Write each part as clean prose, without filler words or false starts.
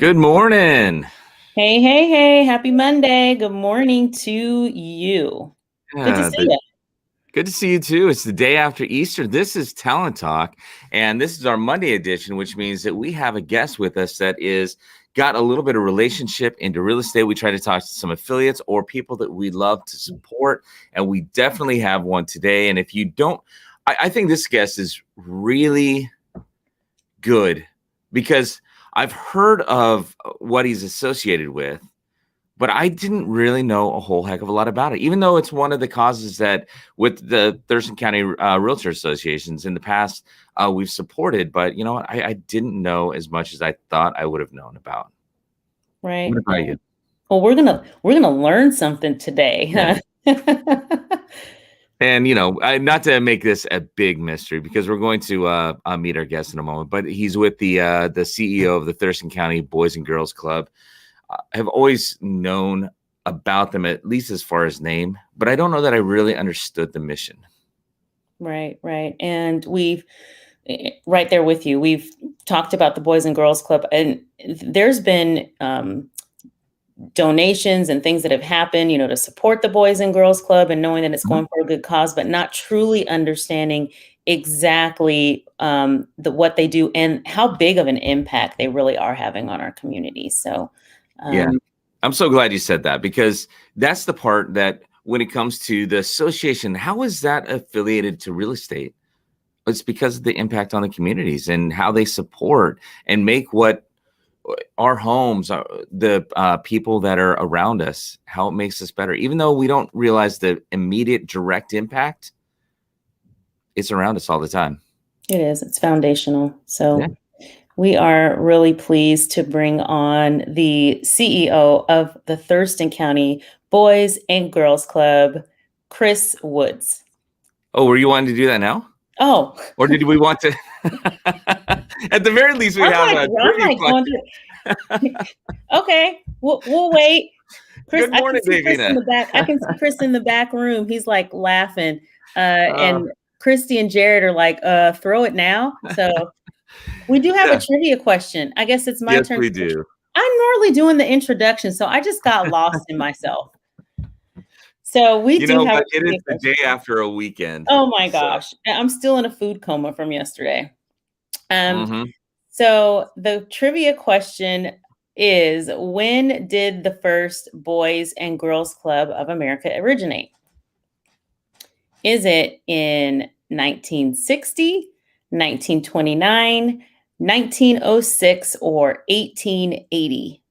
Good morning. Hey, hey, hey, happy Monday. Good morning to you. Good to Yeah, see you. good to see you too. It's the day after Easter. This is Talent Talk, and this is our Monday edition, which means that we have a guest with us that is got a little bit of relationship into real estate. We try to talk to some affiliates or people that we love to support, and we definitely have one today. And if you don't, I think this guest is really good because I've heard of what he's associated with, but I didn't really know a whole heck of a lot about it, even though it's one of the causes that with the Thurston County Realtor Associations in the past we've supported. But you know what? I didn't know as much as I thought I would have known about. What Right. about you? Well, we're gonna learn something today. And you know, not to make this a big mystery because we're going to meet our guest in a moment, but he's with the CEO of the Thurston County Boys and Girls Club. Have always known about them, at least as far as name, but I don't know that I really understood the mission. Right, right. And right there with you. We've talked about the Boys and Girls Club, and there's been donations and things that have happened, to support the Boys and Girls Club and knowing that it's Mhm. going for a good cause, but not truly understanding exactly what they do and how big of an impact they really are having on our community. So, Yeah, um, I'm so glad you said that because that's the part that when it comes to the association, how is that affiliated to real estate? It's because of the impact on the communities and how they support and make what our homes, the people that are around us, how it makes us better. Even though we don't realize the immediate direct impact, it's around us all the time. it's foundational. Yeah. So we are really pleased to bring on the CEO of the Thurston County Boys and Girls Club, Chris Woods. Oh, were you wanting to do that now? Oh, Or did we want to? At the very least, we I'm have like, a I'm trivia like going through. Okay, we'll wait. Chris, Good I can morning, see Chris in Davina. the back. I can see Chris in the back room. He's like laughing. Uh, And Christy and Jared are like, throw it now. So we do have a yeah, trivia question. I guess it's my yes, turn. we do. I'm normally doing the introduction, so I just got lost in myself. So we You do know have a what? It is trivia the day question. after a weekend. Oh my So, gosh. I'm still in a food coma from yesterday. Um, mhm. so the trivia question is, when did the first Boys and Girls Club of America originate? Is it in 1960, 1929, 1906, or 1880?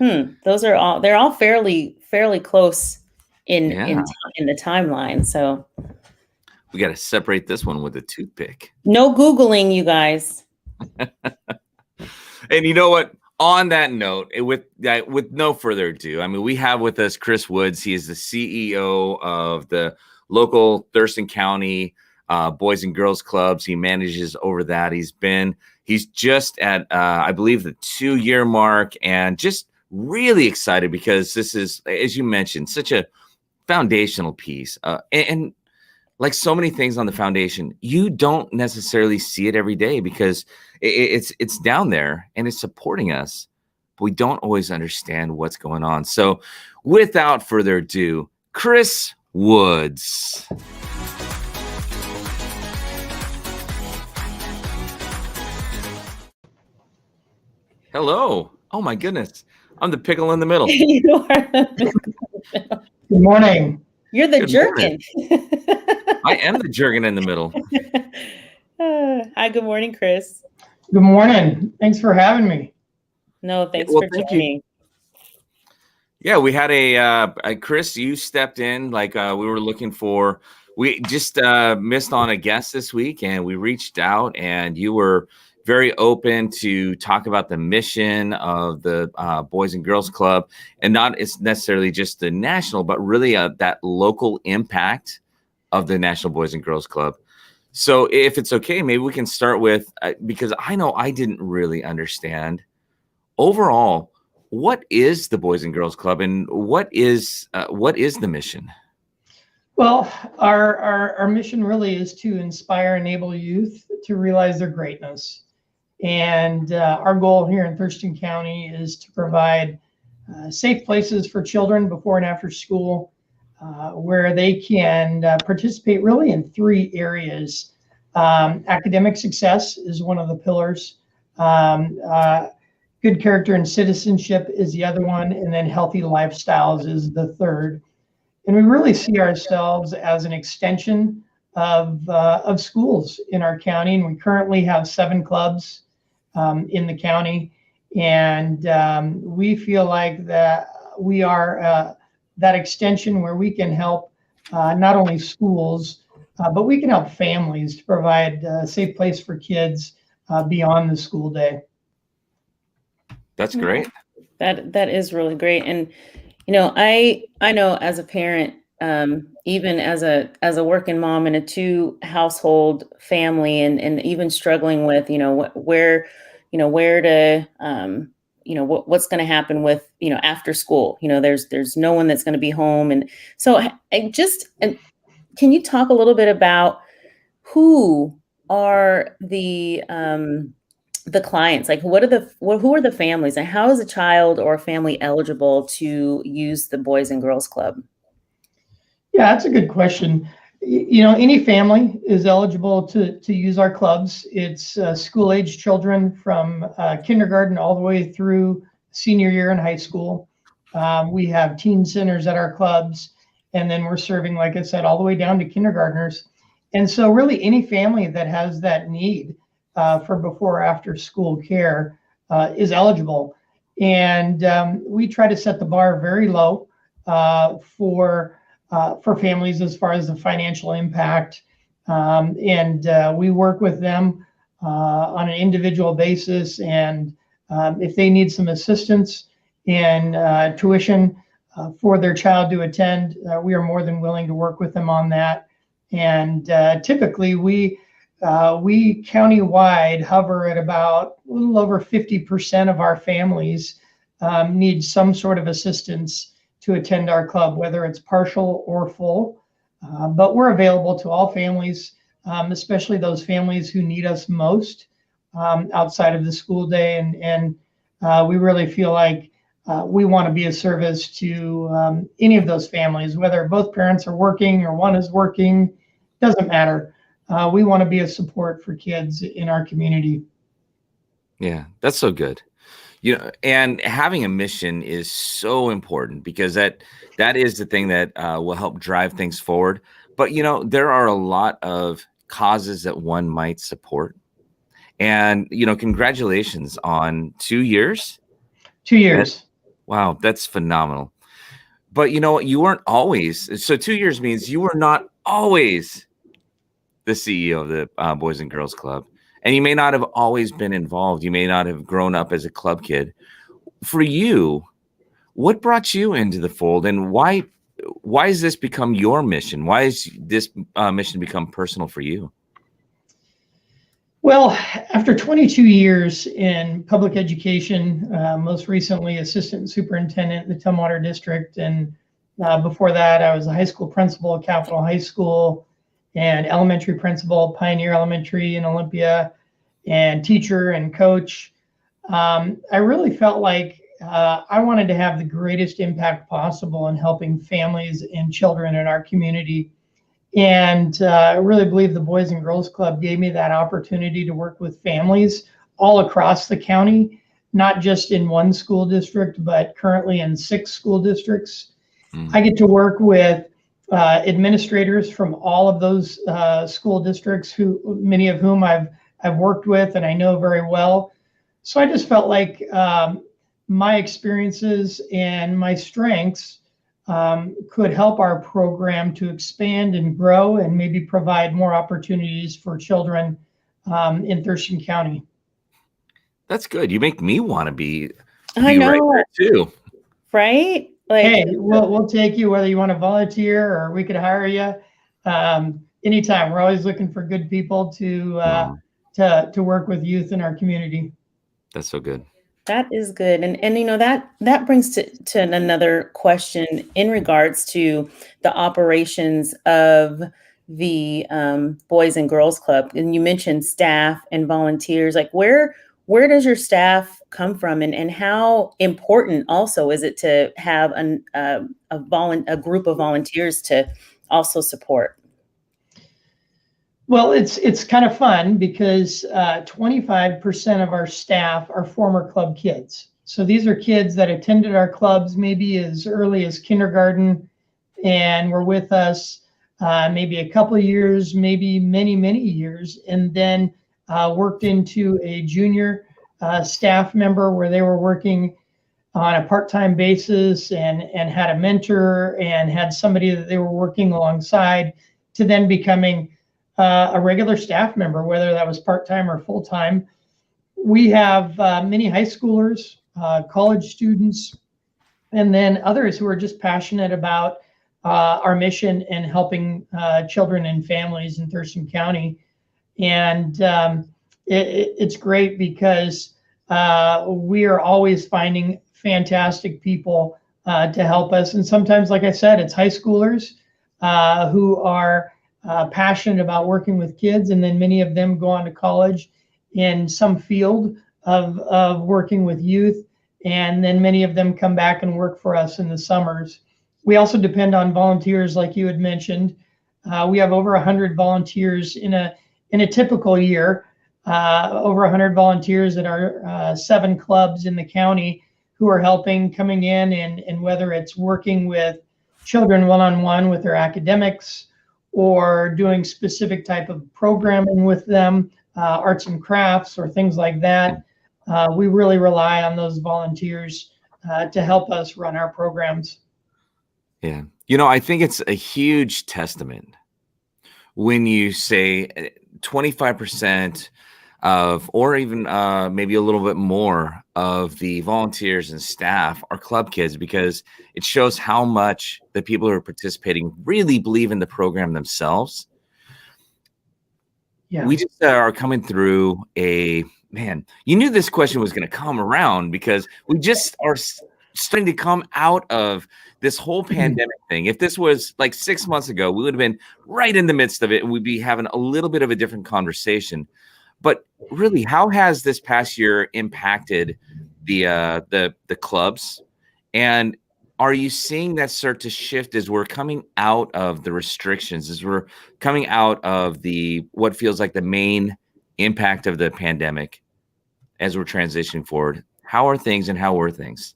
They're all fairly close Yeah, in the timeline. So we got to separate this one with a toothpick. no Googling, you guys. And you know what? On that note, with no further ado, I mean, we have with us Chris Woods. He is the CEO of the local Thurston County Boys and Girls Clubs. He manages over that. He's just at I believe the 2-year mark, and just really excited because this is, as you mentioned, such a foundational piece. And like so many things on the foundation, you don't necessarily see it every day because it's down there and it's supporting us, but we don't always understand what's going on. So, without further ado, Chris Woods. Hello. Oh my goodness, I'm the pickle in the middle. You are Good morning. you're the Good morning. jerkin. I am the jerkin in the middle. Hi, good morning, Chris. Good morning. Thanks for having me. No, Yeah, thanks well, for thank you. joining. Yeah, we had a Chris, you stepped in like we were looking for. We just missed on a guest this week, and we reached out, and you were very open to talk about the mission of the Boys and Girls Club, and not it's necessarily just the national, but really that local impact of the National Boys and Girls Club. So, if it's okay, maybe we can start with because I know I didn't really understand overall, what is the Boys and Girls Club, and what is the mission? Well, our mission really is to inspire and enable youth to realize their greatness. And our goal here in Thurston County is to provide safe places for children before and after school, where they can participate really in 3 areas. Academic success is one of the pillars. Good character and citizenship is the other one, and then healthy lifestyles is the third. And we really see ourselves as an extension of schools in our county, and we currently have 7 clubs in the county, and we feel like that we are that extension where we can help not only schools, but we can help families to provide a safe place for kids beyond the school day. That's great. That is really great. And I know as a parent, even as a working mom in a 2 household family, and even struggling with where to what's going to happen with after school. There's no one that's going to be home, and so can you talk a little bit about who are the clients? Like, who are the families, and how is a child or a family eligible to use the Boys and Girls Club? Yeah, that's a good question. Any family is eligible to use our clubs. It's school-age children from kindergarten all the way through senior year in high school. We have teen centers at our clubs, and then we're serving, like I said, all the way down to kindergartners. And so really any family that has that need for before or after school care is eligible. And we try to set the bar very low for families as far as the financial impact. And we work with them on an individual basis. And if they need some assistance in tuition for their child to attend, we are more than willing to work with them on that. And typically we countywide hover at about a little over 50% of our families need some sort of assistance to attend our club, whether it's partial or full. But we're available to all families, especially those families who need us most outside of the school day. And we really feel like we want to be a service to any of those families, whether both parents are working or one is working, doesn't matter. We want to be a support for kids in our community. Yeah, that's so good. And having a mission is so important, because that is the thing that will help drive things forward. But, there are a lot of causes that one might support. And, congratulations on 2 years. 2 years. Wow, that's phenomenal. But you know what? You weren't always. So 2 years means you were not always the CEO of the Boys and Girls Club. And you may not have always been involved. You may not have grown up as a club kid. For you, what brought you into the fold, and why has this become your mission? Why has this mission become personal for you? Well, after 22 years in public education, most recently assistant superintendent in the Tumwater District, and before that, I was a high school principal at Capitol High School, and elementary principal, Pioneer Elementary in Olympia, and teacher and coach. I really felt like I wanted to have the greatest impact possible in helping families and children in our community. And I really believe the Boys and Girls Club gave me that opportunity to work with families all across the county, not just in one school district, but currently in 6 school districts. I get to work with administrators from all of those school districts, many of whom I've worked with and I know very well. So I just felt like my experiences and my strengths could help our program to expand and grow, and maybe provide more opportunities for children in Thurston County. That's good. You make me want to be I know, right there too. Right? Like, hey, we'll take you, whether you want to volunteer or we could hire you anytime. We're always looking for good people to work with youth in our community. That's so good. that is good. And that brings to another question in regards to the operations of the Boys and Girls Club. And you mentioned staff and volunteers. Like, where where does your staff come from, and how important also is it to have a group of volunteers to also support? Well, it's kind of fun because 25% of our staff are former club kids. So these are kids that attended our clubs maybe as early as kindergarten and were with us maybe a couple of years, maybe many, many years, and then worked into a junior staff member where they were working on a part-time basis and had a mentor and had somebody that they were working alongside, to then becoming a regular staff member, whether that was part-time or full-time. We have many high schoolers, college students, and then others who are just passionate about our mission and helping children and families in Thurston County. And it's great because we are always finding fantastic people to help us. And sometimes, like I said, it's high schoolers who are passionate about working with kids, and then many of them go on to college in some field of working with youth, and then many of them come back and work for us in the summers. We also depend on volunteers, like you had mentioned. We have over 100 volunteers in a typical year, over 100 volunteers at our 7 clubs in the county who are helping, coming in, and whether it's working with children one-on-one with their academics, or doing specific type of programming with them, arts and crafts or things like that. We really rely on those volunteers to help us run our programs. Yeah. I think it's a huge testament when you say 25% of, or even maybe a little bit more of the volunteers and staff are club kids, because it shows how much the people who are participating really believe in the program themselves. Yeah. We just are coming through man, you knew this question was going to come around, because we just are starting to come out of this whole pandemic thing. If this was like 6 months ago, we would have been right in the midst of it, and we'd be having a little bit of a different conversation. But really, how has this past year impacted the clubs? And are you seeing that start to shift as we're coming out of the restrictions, as we're coming out of what feels like the main impact of the pandemic, as we're transitioning forward? How are things, and how were things?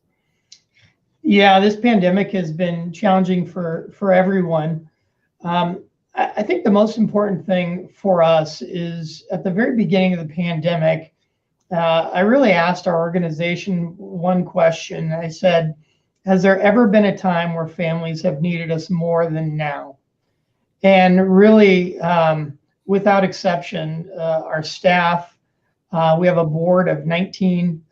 Yeah, this pandemic has been challenging for everyone. I think the most important thing for us is, at the very beginning of the pandemic, I really asked our organization one question. I said, has there ever been a time where families have needed us more than now? And really, without exception, our staff, we have a board of 19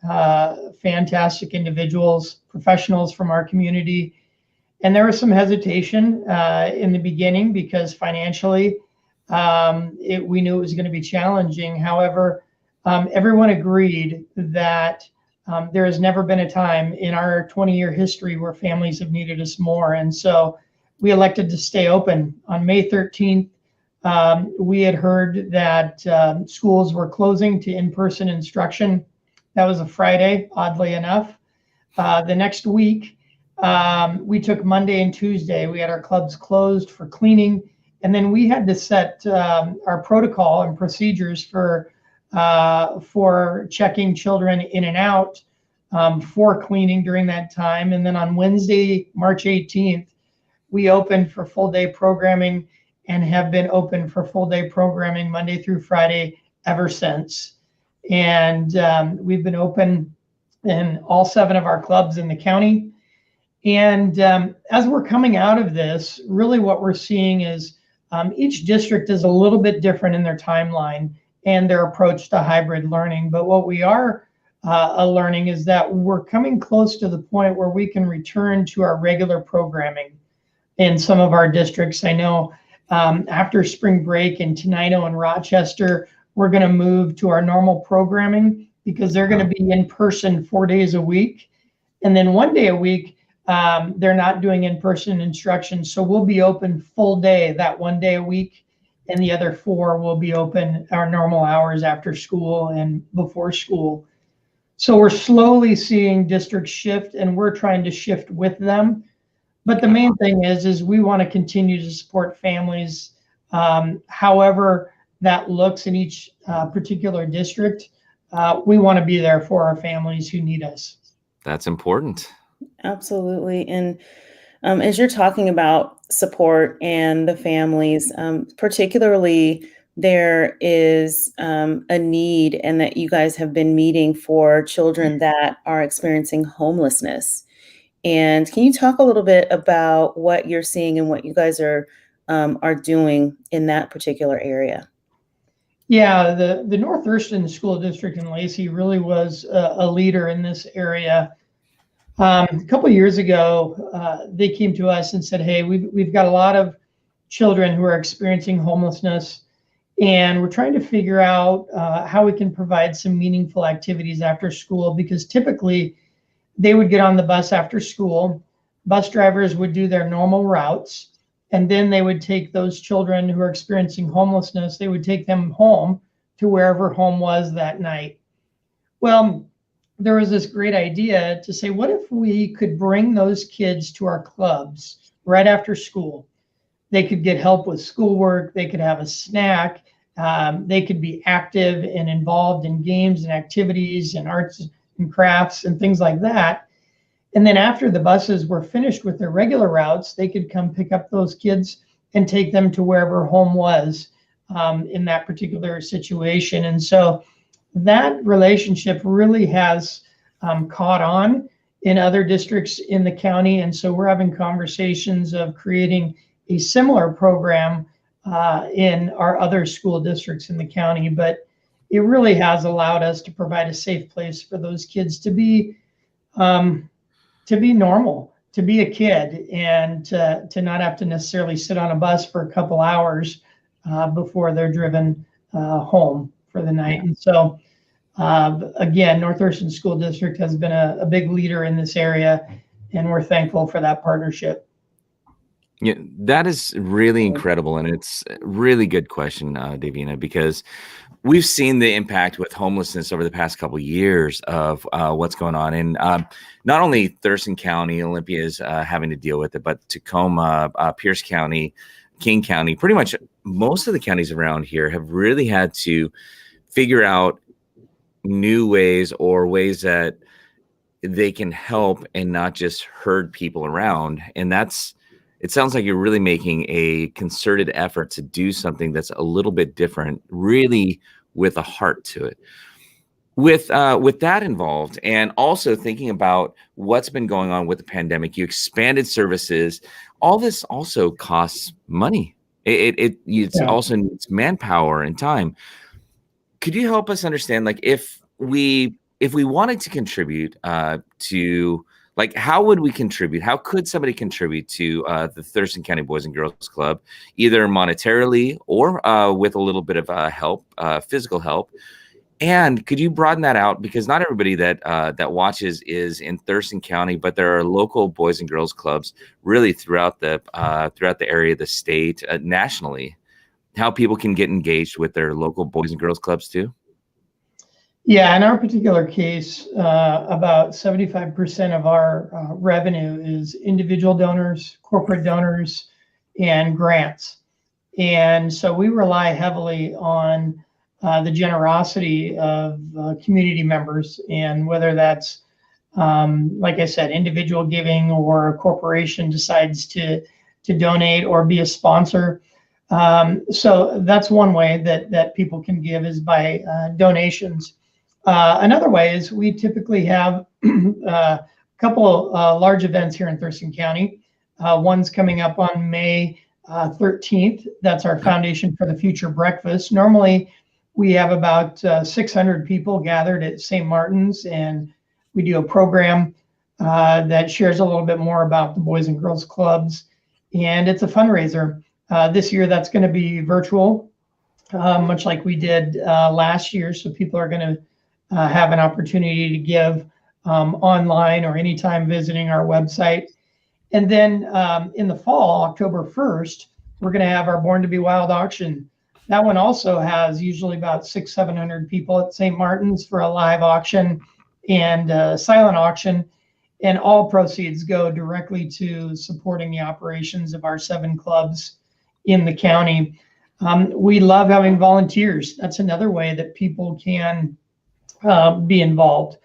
fantastic individuals, professionals from our community. And there was some hesitation in the beginning because financially, we knew it was going to be challenging. However, everyone agreed that there has never been a time in our 20-year history where families have needed us more. And so we elected to stay open. On May 13th, we had heard that schools were closing to in-person instruction. That was a Friday, oddly enough. The next week, we took Monday and Tuesday. We had our clubs closed for cleaning, and then we had to set our protocol and procedures for checking children in and out for cleaning during that time. And then on Wednesday, March 18th, we opened for full day programming and have been open for full day programming Monday through Friday ever since. And we've been open in all 7 of our clubs in the county. And as we're coming out of this, really what we're seeing is each district is a little bit different in their timeline and their approach to hybrid learning. But what we are learning is that we're coming close to the point where we can return to our regular programming in some of our districts. I know after spring break in Tenino and Rochester, we're going to move to our normal programming because they're going to be in person 4 days a week. And then 1 day a week, they're not doing in-person instruction. So we'll be open full day that 1 day a week and the other 4 will be open our normal hours after school and before school. So we're slowly seeing districts shift, and we're trying to shift with them. But the main thing is we want to continue to support families, however that looks in each particular district. We want to be there for our families who need us. That's important. Absolutely. And as you're talking about support and the families, particularly there is a need, and that you guys have been meeting for children that are experiencing homelessness. And can you talk a little bit about what you're seeing and what you guys are doing in that particular area? Yeah, the North Thurston School District in Lacey really was a leader in this area. A couple of years ago, they came to us and said, "Hey, we've got a lot of children who are experiencing homelessness, and we're trying to figure out how we can provide some meaningful activities after school, because typically they would get on the bus after school, bus drivers would do their normal routes, and then they would take those children who are experiencing homelessness, they would take them home to wherever home was that night." Well, there was this great idea to say, what if we could bring those kids to our clubs right after school? They could get help with schoolwork, they could have a snack, they could be active and involved in games and activities and arts and crafts and things like that. And then after the buses were finished with their regular routes, they could come pick up those kids and take them to wherever home was in that particular situation. And so that relationship really has caught on in other districts in the county. And so we're having conversations of creating a similar program in our other school districts in the county. But it really has allowed us to provide a safe place for those kids to be normal, to be a kid, and to not have to necessarily sit on a bus for a couple hours before they're driven home for the night. And so again, North Thurston School District has been a big leader in this area, and we're thankful for that partnership. Yeah, that is really incredible, and it's a really good question, Davina, because we've seen the impact with homelessness over the past couple of years of what's going on in not only Thurston County, Olympia is having to deal with it, but Tacoma, Pierce County, King County, pretty much most of the counties around here have really had to figure out new ways or ways that they can help and not just herd people around. And it sounds like you're really making a concerted effort to do something that's a little bit different, really with a heart to it. With that involved, and also thinking about what's been going on with the pandemic, you expanded services. All this also costs money. It's also needs manpower and time. Could you help us understand, like, if we wanted to contribute to, like, how would we contribute? How could somebody contribute to the Thurston County Boys and Girls Club, either monetarily or with a little bit of help, physical help? And could you broaden that out? Because not everybody that watches is in Thurston County, but there are local Boys and Girls Clubs really throughout the area, the state, nationally. How people can get engaged with their local Boys and Girls Clubs too? Yeah, in our particular case, about 75% of our revenue is individual donors, corporate donors, and grants. And so we rely heavily on the generosity of community members, and whether that's, like I said, individual giving, or a corporation decides to donate or be a sponsor. So that's one way that people can give, is by donations. Another way is we typically have a couple large events here in Thurston County. One's coming up on May 13th. That's our Foundation for the Future breakfast. Normally, we have about 600 people gathered at St. Martin's, and we do a program that shares a little bit more about the Boys and Girls Clubs, and it's a fundraiser. This year, that's going to be virtual, much like we did last year. So people are going to have an opportunity to give online or anytime visiting our website. And then in the fall, October 1st, we're going to have our Born to Be Wild auction That one also has usually about 600-700 people at St. Martin's for a live auction and a silent auction. And all proceeds go directly to supporting the operations of our 7 clubs in the county. We love having volunteers. That's another way that people can be involved.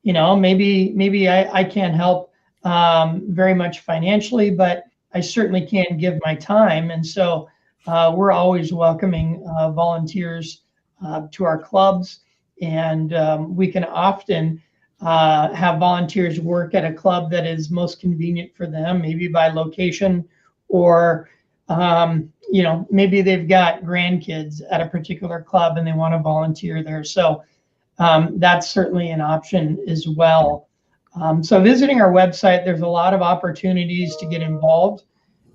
Maybe I can't help very much financially, but I certainly can give my time. And so we're always welcoming volunteers to our clubs. And we can often have volunteers work at a club that is most convenient for them, maybe by location, or maybe they've got grandkids at a particular club and they want to volunteer there. So that's certainly an option as well. So visiting our website, there's a lot of opportunities to get involved.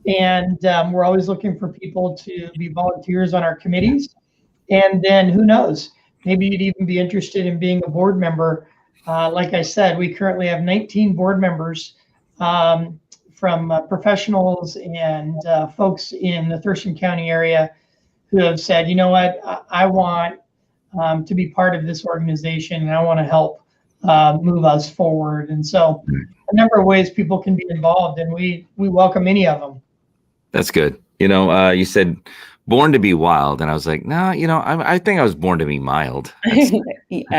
And we're always looking for people to be volunteers on our committees. And then who knows, maybe you'd even be interested in being a board member. Like I said, we currently have 19 board members from professionals and folks in the Thurston County area who have said, you know what, I want to be part of this organization and I want to help move us forward. And so a number of ways people can be involved, and we welcome any of them. That's good. You said born to be wild, and I was like, no, I think I was born to be mild. I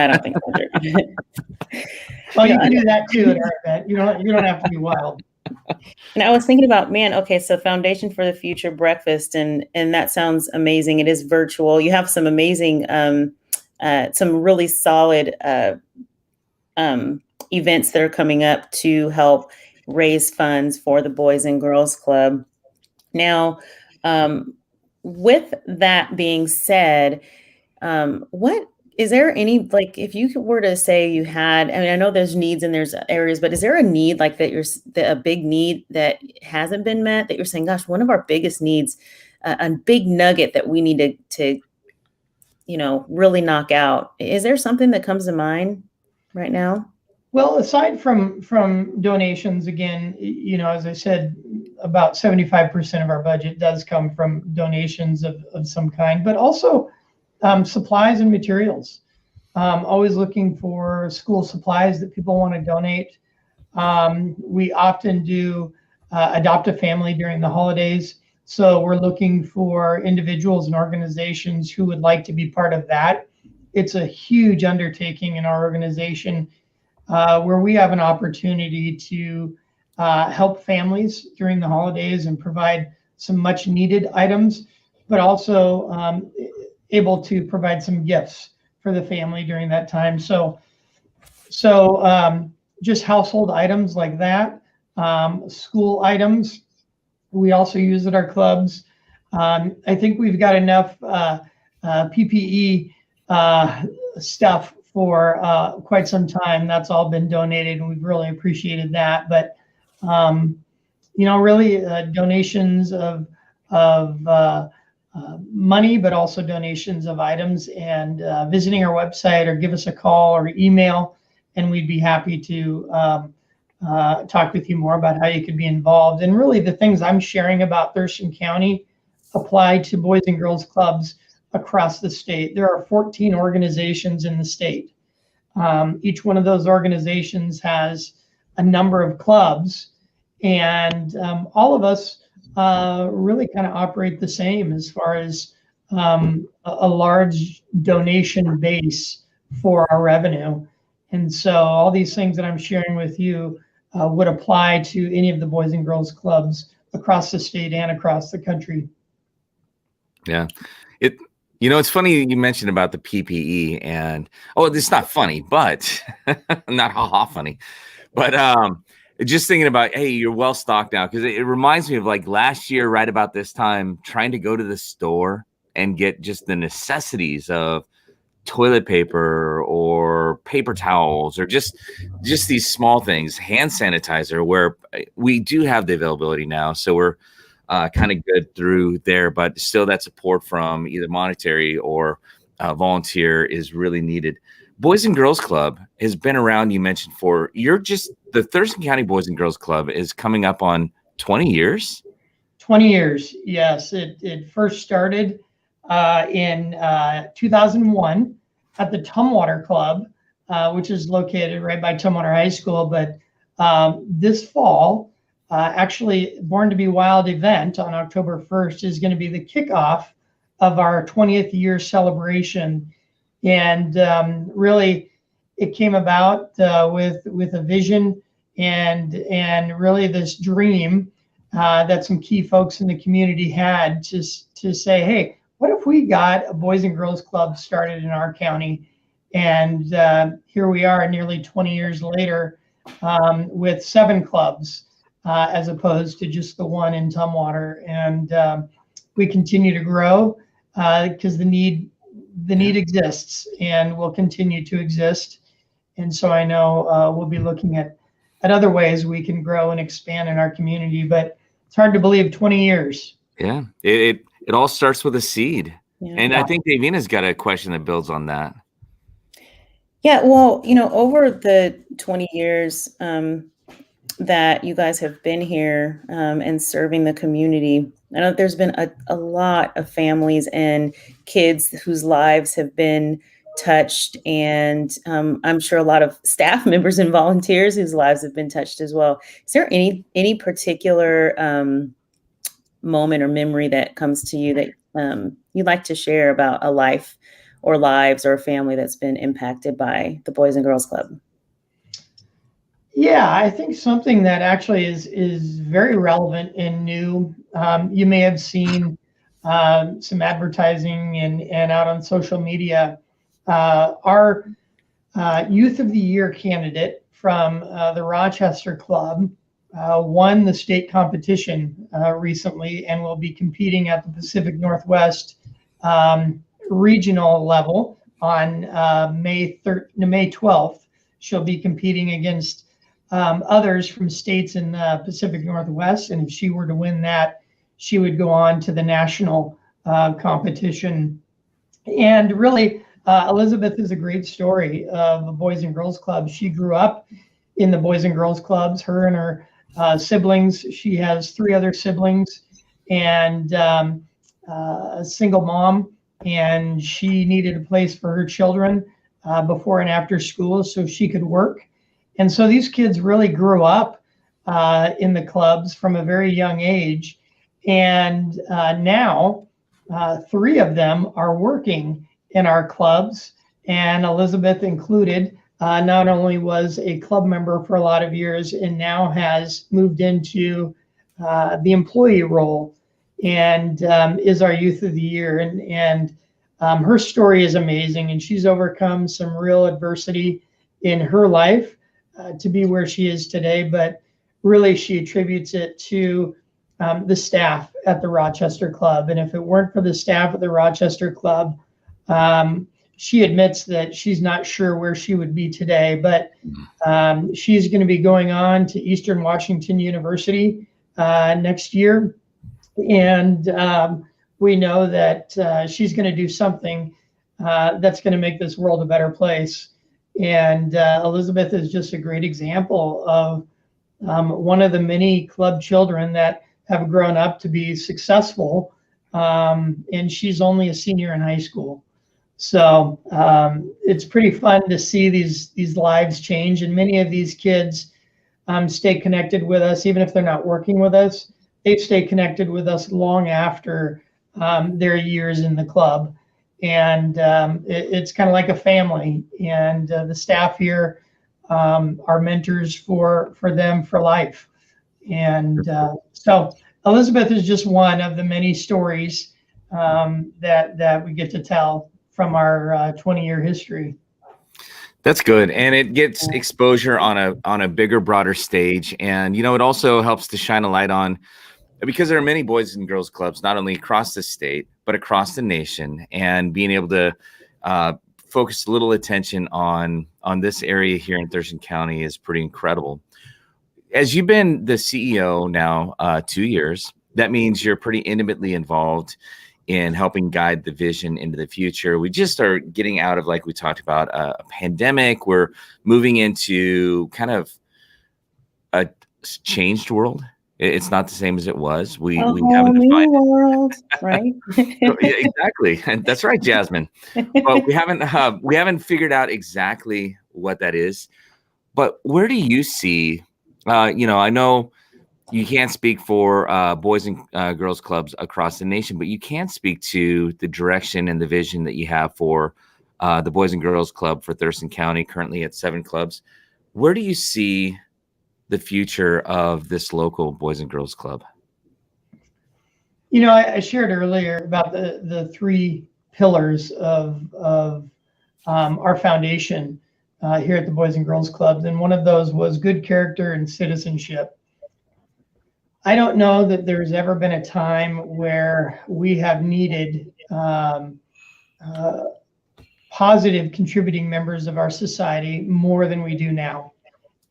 don't think so. Well, you can do that too at our event. You don't have to be wild. And I was thinking about, okay, so Foundation for the Future breakfast, and that sounds amazing. It is virtual. You have some amazing, some really solid events that are coming up to help raise funds for the Boys and Girls Club. Now, with that being said, what is there any, like, if you were to say you had, I know there's needs and there's areas, but is there a need like a big need that hasn't been met that you're saying, gosh, one of our biggest needs, a big nugget that we need to really knock out? Is there something that comes to mind right now? Well, aside from donations, again, as I said, about 75% of our budget does come from donations of some kind, but also supplies and materials. Always looking for school supplies that people want to donate. We often do adopt a family during the holidays. So we're looking for individuals and organizations who would like to be part of that. It's a huge undertaking in our organization where we have an opportunity to help families during the holidays and provide some much needed items, but also able to provide some gifts for the family during that time. So just household items like that, school items, we also use at our clubs. I think we've got enough PPE stuff for quite some time. That's all been donated, and we've really appreciated that. But really donations of money, but also donations of items, and visiting our website or give us a call or email, and we'd be happy to talk with you more about how you could be involved. And really the things I'm sharing about Thurston County apply to Boys and Girls Clubs across the state. There are 14 organizations in the state. Each one of those organizations has a number of clubs, and all of us really kind of operate the same as far as a large donation base for our revenue. And so all these things that I'm sharing with you would apply to any of the Boys and Girls Clubs across the state and across the country. Yeah. It's funny you mentioned about the PPE, and it's not funny, but not ha funny, but just thinking about, hey, you're well stocked now, because it reminds me of like last year, right about this time, trying to go to the store and get just the necessities of toilet paper or paper towels or just these small things, hand sanitizer, where we do have the availability now, so we're kind of good through there, but still that support from either monetary or volunteer is really needed. Boys and Girls Club has been around, you mentioned, the Thurston County Boys and Girls Club is coming up on 20 years. 20 years, yes. It first started in 2001 at the Tumwater Club, which is located right by Tumwater High School. But this fall, actually, Born to Be Wild event on October 1st is going to be the kickoff of our 20th year celebration. And really, it came about with a vision and really this dream that some key folks in the community had to say, hey, what if we got a Boys and Girls Club started in our county? And here we are nearly 20 years later with 7 clubs as opposed to just the one in Tumwater. And we continue to grow because the need exists and will continue to exist. And so I know we'll be looking at other ways we can grow and expand in our community, but it's hard to believe 20 years. Yeah, it all starts with a seed. Yeah. And I think Davina's got a question that builds on that. Yeah, well, over the 20 years that you guys have been here and serving the community, I know there's been a lot of families and kids whose lives have been touched, and I'm sure a lot of staff members and volunteers whose lives have been touched as well. Is there any particular moment or memory that comes to you that you'd like to share about a life or lives or a family that's been impacted by the Boys and Girls Club? Yeah, I think something that actually is very relevant and new. You may have seen some advertising and out on social media. Our Youth of the Year candidate from the Rochester Club won the state competition recently and will be competing at the Pacific Northwest regional level on May 12th. She'll be competing against others from states in the Pacific Northwest. And if she were to win that, she would go on to the national competition. And really, Elizabeth is a great story of the Boys and Girls Club. She grew up in the Boys and Girls Clubs, her and her siblings. She has 3 other siblings and a single mom. And she needed a place for her children before and after school so she could work. And so these kids really grew up in the clubs from a very young age. And now 3 of them are working in our clubs, and Elizabeth included. Not only was a club member for a lot of years and now has moved into the employee role and is our Youth of the Year. And her story is amazing, and she's overcome some real adversity in her life to be where she is today. But really, she attributes it to the staff at the Rochester Club. And if it weren't for the staff at the Rochester Club, she admits that she's not sure where she would be today. But she's going to be going on to Eastern Washington University next year. And we know that she's going to do something that's going to make this world a better place. And Elizabeth is just a great example of one of the many club children that have grown up to be successful. And she's only a senior in high school. So it's pretty fun to see these lives change. And many of these kids stay connected with us, even if they're not working with us. They stay connected with us long after their years in the club. And it's kind of like a family. And the staff here are mentors for them for life. And so Elizabeth is just one of the many stories that we get to tell from our 20-year history. That's good. And it gets exposure on a bigger, broader stage. And, it also helps to shine a light on, because there are many Boys and Girls Clubs, not only across the state, but across the nation, and being able to focus a little attention on this area here in Thurston County is pretty incredible. As you've been the CEO now 2 years, that means you're pretty intimately involved in helping guide the vision into the future. We just are getting out of, like we talked about, a pandemic. We're moving into kind of a changed world. It's not the same as it was. We A haven't whole new defined it. world, right? Yeah, exactly. And that's right, Jasmine. But we haven't figured out exactly what that is. But where do you see, I know you can't speak for boys and girls clubs across the nation, but you can speak to the direction and the vision that you have for the Boys and Girls Club for Thurston County, currently at 7 clubs. Where do you see the future of this local Boys and Girls Club? I shared earlier about the 3 pillars of our foundation here at the Boys and Girls Clubs, and one of those was good character and citizenship. I don't know that there's ever been a time where we have needed positive contributing members of our society more than we do now.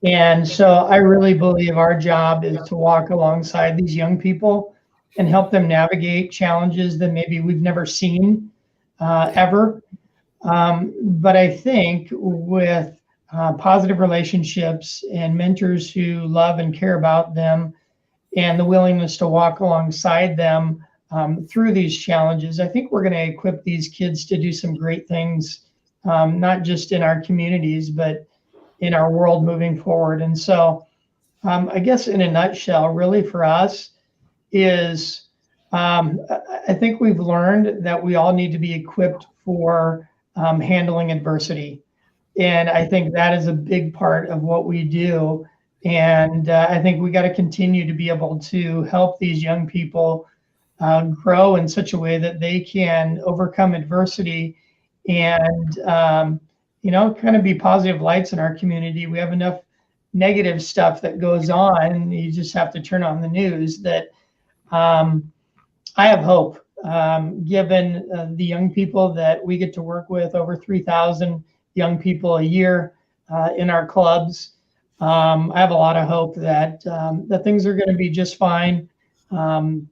And so I really believe our job is to walk alongside these young people and help them navigate challenges that maybe we've never seen ever. But I think with positive relationships and mentors who love and care about them and the willingness to walk alongside them through these challenges, I think we're going to equip these kids to do some great things, not just in our communities, but in our world moving forward. And so I guess in a nutshell, really for us is I think we've learned that we all need to be equipped for handling adversity. And I think that is a big part of what we do. And I think we got to continue to be able to help these young people grow in such a way that they can overcome adversity and kind of be positive lights in our community. We have enough negative stuff that goes on. You just have to turn on the news that I have hope, given the young people that we get to work with, over 3,000 young people a year in our clubs. I have a lot of hope that things are going to be just fine.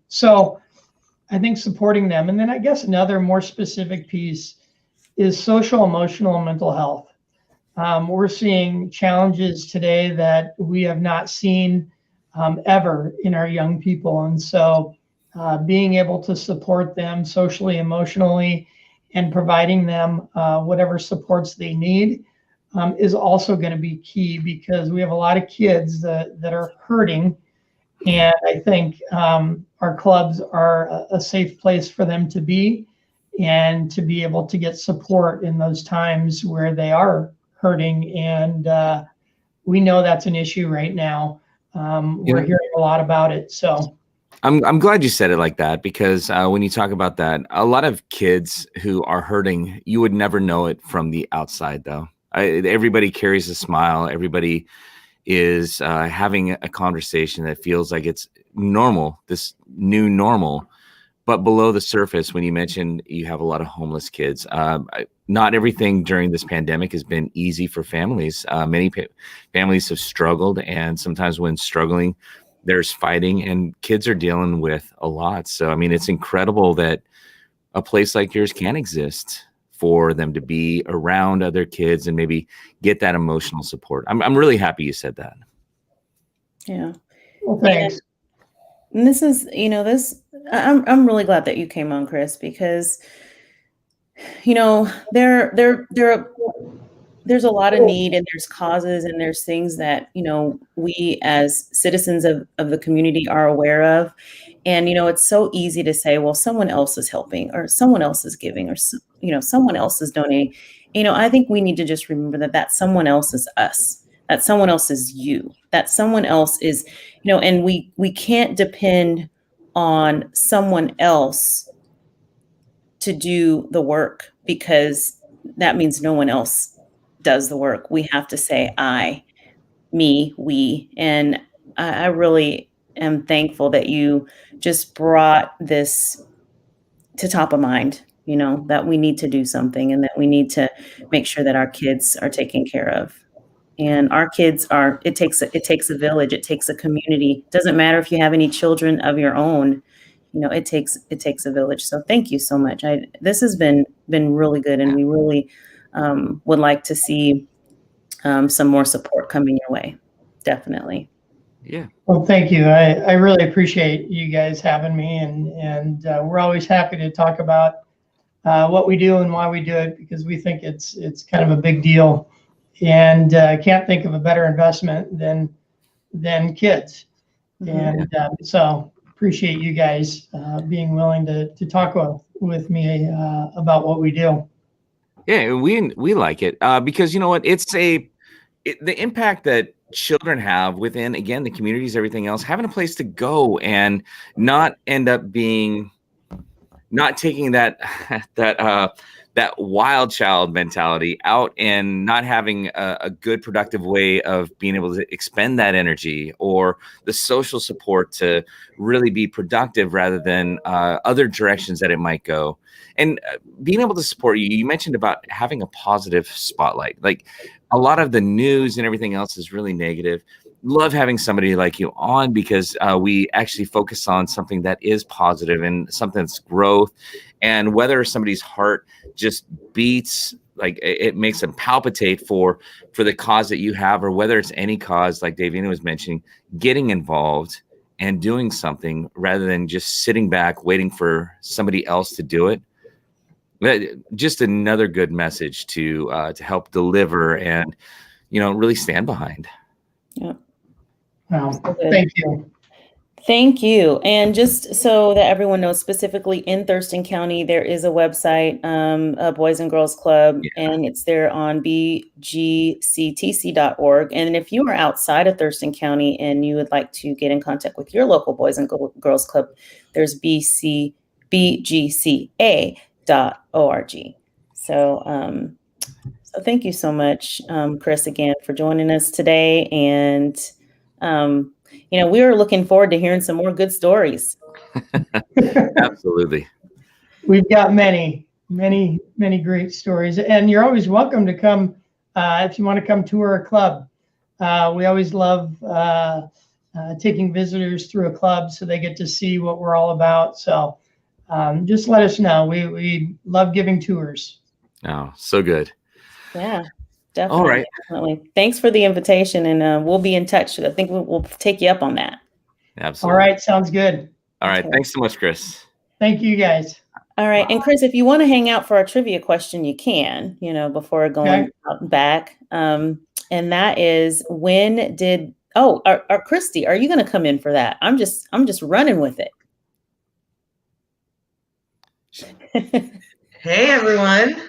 So I think supporting them. And then I guess another more specific piece is social, emotional, and mental health. We're seeing challenges today that we have not seen ever in our young people. And so being able to support them socially, emotionally, and providing them whatever supports they need is also going to be key, because we have a lot of kids that are hurting. And I think our clubs are a safe place for them to be and to be able to get support in those times where they are hurting. And we know that's an issue right now. We're hearing a lot about it. So I'm glad you said it like that, because when you talk about that, a lot of kids who are hurting, you would never know it from the outside, though. Everybody carries a smile. Everybody is having a conversation that feels like it's normal, this new normal. But below the surface, when you mentioned you have a lot of homeless kids, not everything during this pandemic has been easy for families. Many families have struggled, and sometimes when struggling, there's fighting, and kids are dealing with a lot. So, I mean, it's incredible that a place like yours can exist for them to be around other kids and maybe get that emotional support. I'm really happy you said that. Yeah. well, thanks. And this is, I'm really glad that you came on, Chris, because, there's a lot of need, and there's causes, and there's things that, we as citizens of the community are aware of. And, it's so easy to say, well, someone else is helping, or someone else is giving, or, someone else is donating. I think we need to just remember that someone else is us, that someone else is you, that someone else is, and we can't depend on someone else to do the work, because that means no one else does the work. We have to say I, me, we. And I really am thankful that you just brought this to top of mind, that we need to do something, and that we need to make sure that our kids are taken care of. And our kids it takes a village, it takes a community. It doesn't matter if you have any children of your own, it takes a village. So thank you so much. This has been really good, and we really would like to see some more support coming your way. Definitely. Yeah. Well, thank you. I really appreciate you guys having me, and we're always happy to talk about what we do and why we do it, because we think it's kind of a big deal, and I can't think of a better investment than kids. And so appreciate you guys being willing to talk with me about what we do. Yeah, we like it because you know what? The impact that children have within, again, the communities, everything else, having a place to go and not end up being, not taking that that wild child mentality out and not having a good productive way of being able to expend that energy, or the social support to really be productive rather than other directions that it might go. And being able to support you. You mentioned about having a positive spotlight. Like, a lot of the news and everything else is really negative. Love having somebody like you on, because we actually focus on something that is positive and something that's growth. And whether somebody's heart just beats, like it makes them palpitate for the cause that you have, or whether it's any cause, like Davina was mentioning, getting involved and doing something rather than just sitting back waiting for somebody else to do it. Just another good message to help deliver and, really stand behind. Yeah. Well, So good. thank you. Thank you. And just so that everyone knows, specifically in Thurston County, there is a website, a Boys and Girls Club, and it's there on bgctc.org. And if you are outside of Thurston County and you would like to get in contact with your local Boys and Girls Club, there's bgca.org. So thank you so much, Chris, again, for joining us today. And we are looking forward to hearing some more good stories. Absolutely. We've got many great stories, and you're always welcome to come if you want to come tour our club. We always love taking visitors through a club so they get to see what we're all about. So just let us know. We love giving tours. Oh, so good. Yeah. Definitely. All right. Definitely. Thanks for the invitation, and we'll be in touch. I think we'll take you up on that. Absolutely. All right. Sounds good. All right. Thanks so much, Chris. Thank you, guys. All right. And Chris, if you want to hang out for our trivia question, you can, before going out and back. And that is, Christy, are you going to come in for that? I'm just running with it. Hey, everyone.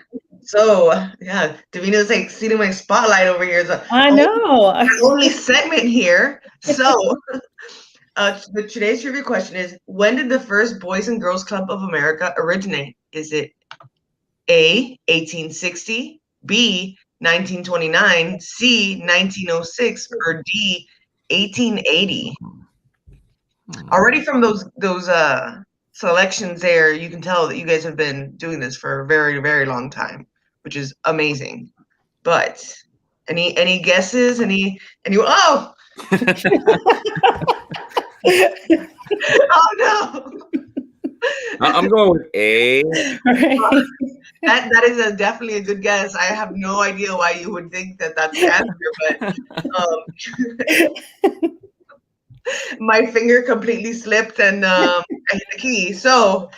So, yeah, Davina's like stealing my spotlight over here. So I know. The only segment here. So, today's trivia question is, when did the first Boys and Girls Club of America originate? Is it A, 1860, B, 1929, C, 1906, or D, 1880? Already from those selections there, you can tell that you guys have been doing this for a very, very long time, which is amazing. But any guesses? Oh! Oh no! I'm going with A. That is definitely a good guess. I have no idea why you would think that that's the answer, but my finger completely slipped and I hit the key. So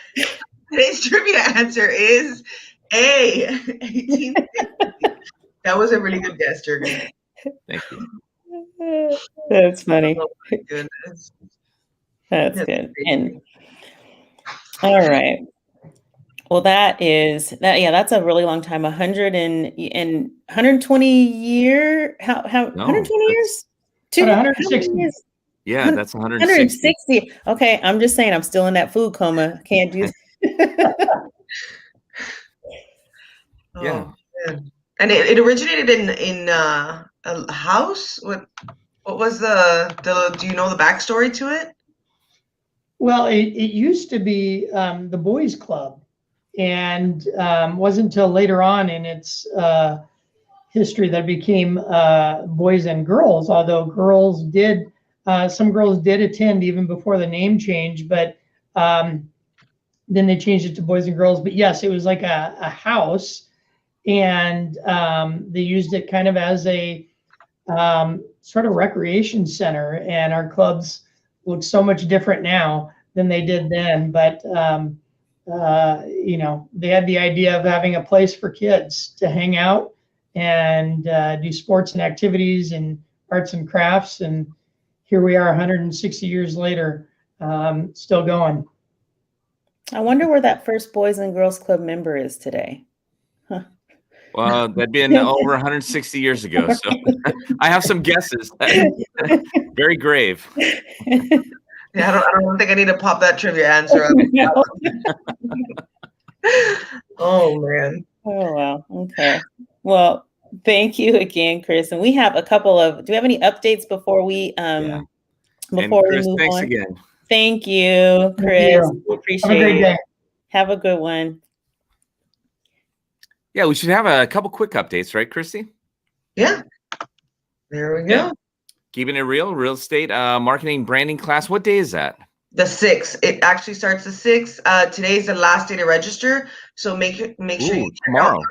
today's trivia answer is A, 1860. That was a really good guess, Jurgen. Thank you. That's funny. Oh my goodness. That's good. And all right. Well, that's a really long time. 120 year. How 120 years? 160 years? Yeah, that's 160. 160. Okay, I'm just saying I'm still in that food coma. Can't do Yeah. And it originated in a house. What was the do you know the backstory to it? Well, it used to be the boys' club, and wasn't until later on in its history that it became boys and girls. Although some girls did attend even before the name change, but then they changed it to boys and girls. But yes, it was like a house, and they used it kind of as a sort of recreation center, and our clubs look so much different now than they did then. But they had the idea of having a place for kids to hang out and do sports and activities and arts and crafts. And here we are 160 years later, still going. I wonder where that first Boys and Girls Club member is today. Huh. Well, that'd been over 160 years ago. So I have some guesses. Very grave. Yeah, I don't think I need to pop that trivia answer up. No. Oh, man. Oh, wow. Okay. Well, thank you again, Chris. And we have a couple of, do we have any updates before we Yeah. before Chris, we move thanks on? again. Thank you, Chris. you. We Have a appreciate great it. day. Have a good one. Yeah, we should have a couple quick updates, right, Christy? Yeah. There we go. Yeah. Keeping it real estate marketing branding class. What day is that? The 6th. It actually starts the 6th. Today's the last day to register. So make sure you check tomorrow. out.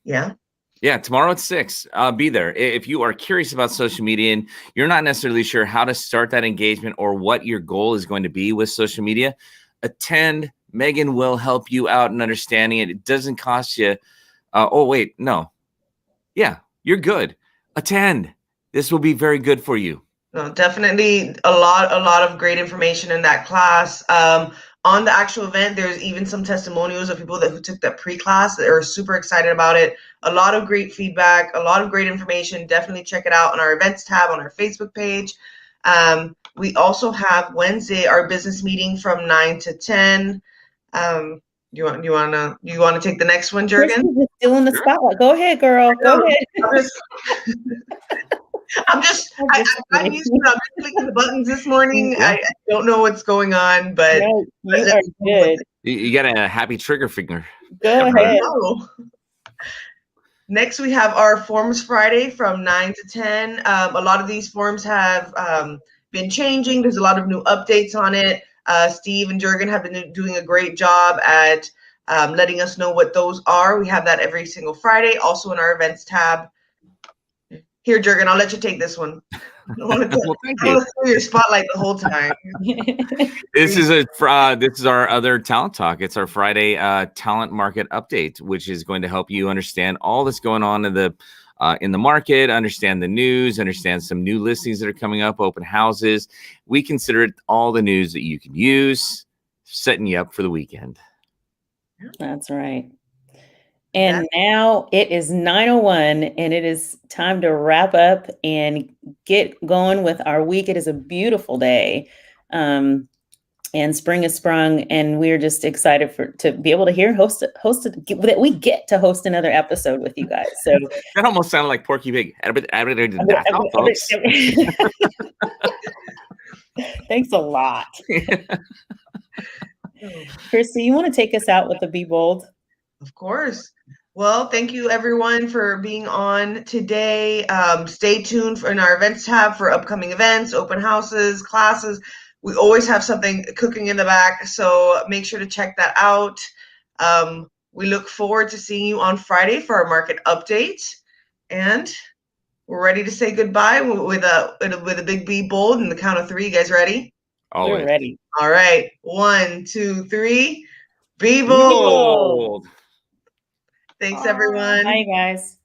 Yeah. Yeah, tomorrow at 6. Be there. If you are curious about social media and you're not necessarily sure how to start that engagement or what your goal is going to be with social media, attend. Megan will help you out in understanding it. It doesn't cost you. Oh, wait, no. Yeah, you're good. Attend. This will be very good for you. No, definitely a lot of great information in that class. On the actual event, there's even some testimonials of people who took that pre-class that are super excited about it. A lot of great feedback, a lot of great information. Definitely check it out on our events tab on our Facebook page. We also have Wednesday our business meeting from 9 to 10. You want to take the next one, Jurgen? Chris is still in the spotlight. Go ahead, girl. Go ahead. I'm used to I'm clicking the buttons this morning. I don't know what's going on, but No, you are good. You got a happy trigger finger. Go ahead. Next, we have our Forms Friday from 9 to 10. A lot of these forms have been changing. There's a lot of new updates on it. Steve and Jurgen have been doing a great job at letting us know what those are. We have that every single Friday, also in our events tab. Here, Jurgen, I'll let you take this one. I want to throw your spotlight the whole time. This is our other talent talk. It's our Friday talent market update, which is going to help you understand all that's going on in the market, understand the news, understand some new listings that are coming up, open houses. We consider it all the news that you can use, setting you up for the weekend. That's right. And now it is 9:01 and it is time to wrap up and get going with our week. It is a beautiful day. And spring has sprung and we're just excited to be able to that we get to host another episode with you guys. So that almost sounded like Porky Pig. Thanks a lot. Christy, you want to take us out with the Be Bold? Of course. Well, thank you everyone for being on today. Stay tuned in our events tab for upcoming events, open houses, classes. We always have something cooking in the back, so make sure to check that out. We look forward to seeing you on Friday for our market update. And we're ready to say goodbye with a big Be Bold and the count of 3. You guys ready? Always. We're ready. All right. 1, 2, 3. Be bold. Be bold. Thanks, everyone. Bye, guys.